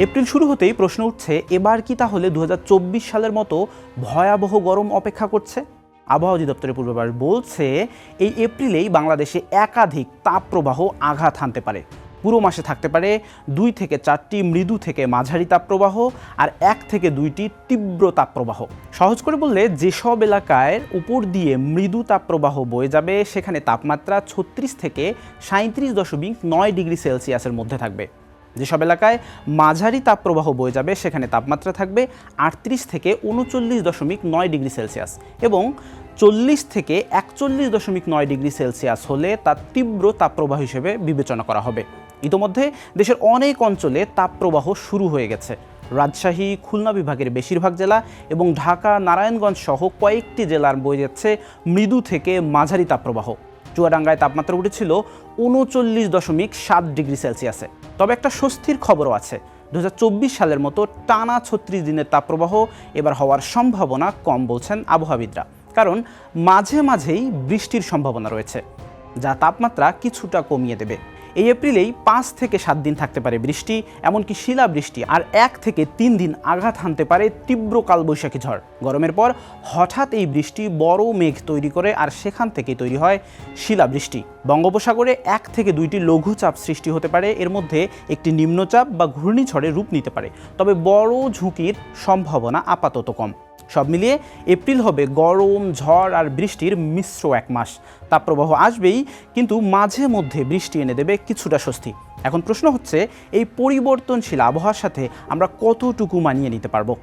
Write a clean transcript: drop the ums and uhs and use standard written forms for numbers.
April শুরু হতেই প্রশ্ন উঠছে, এবার কি তাহলে 2024 সালের মতো ভয়াবহ গরম অপেক্ষা করছে? আবহাওয়া অধিদপ্তরের পূর্বাভাস বলছে এই এপ্রিলেই বাংলাদেশে একাধিক তাপপ্রবাহ আঘাত হানতে পারে। পুরো মাসে থাকতে পারে 2 থেকে 4টি মৃদু থেকে মাঝারি তাপপ্রবাহ আর 1 থেকে 2টি তীব্র তাপপ্রবাহ। সহজ করে বললে, যেসব এলাকায় উপর দিয়ে মৃদু তাপপ্রবাহ বয়ে যাবে সেখানে তাপমাত্রা 36 থেকে 37.9 ডিগ্রি সেলসিয়াসের মধ্যে থাকবে। যেসব এলাকায় মাঝারি তাপপ্রবাহ বয়ে যাবে সেখানে তাপমাত্রা থাকবে 38 থেকে 39.9 ডিগ্রি সেলসিয়াস এবং 40 থেকে 41.9 ডিগ্রি সেলসিয়াস হলে তা তীব্র তাপপ্রবাহ হিসেবে বিবেচনা করা হবে। ইতোমধ্যে দেশের অনেক অঞ্চলে তাপপ্রবাহ শুরু হয়ে গেছে। রাজশাহী, খুলনা বিভাগের বেশিরভাগ জেলা এবং ঢাকা, নারায়ণগঞ্জ সহ কয়েকটি জেলার বয়ে যাচ্ছে মৃদু থেকে মাঝারি তাপপ্রবাহ। চুয়াডাঙ্গায় তাপমাত্রা উঠেছিল 39.7 ডিগ্রি সেলসিয়াসে। তবে একটা স্বস্তির খবরও আছে, 2024 সালের মতো টানা 36 দিনের তাপপ্রবাহ এবার হওয়ার সম্ভাবনা কম বলছেন আবহাওয়াবিদরা, কারণ মাঝে মাঝেই বৃষ্টির সম্ভাবনা রয়েছে, যা তাপমাত্রা কিছুটা কমিয়ে দেবে। এই এপ্রিলেই 5 থেকে 7 দিন থাকতে পারে বৃষ্টি, এমনকি শিলাবৃষ্টি, আর 1 থেকে 3 দিন আঘাত হানতে পারে তীব্র কালবৈশাখী ঝড়। গরমের পর হঠাৎ এই বৃষ্টি বড় মেঘ তৈরি করে আর সেখান থেকেই তৈরি হয় শিলাবৃষ্টি। বঙ্গোপসাগরে 1 থেকে 2টি লঘুচাপ সৃষ্টি হতে পারে, এর মধ্যে একটি নিম্নচাপ বা ঘূর্ণিঝড়ে রূপ নিতে পারে, তবে বড় ঝুঁকির সম্ভাবনা আপাতত কম। সব মিলিয়ে এপ্রিল হবে গরম, ঝড় আর বৃষ্টির মিশ্র এক মাস। তাপপ্রবাহ আসবেই, কিন্তু মাঝে মধ্যে বৃষ্টি এনে দেবে কিছুটা স্বস্তি। এখন প্রশ্ন হচ্ছে, এই পরিবর্তনশীল আবহাওয়ার সাথে আমরা কতটুকু মানিয়ে নিতে পারবো?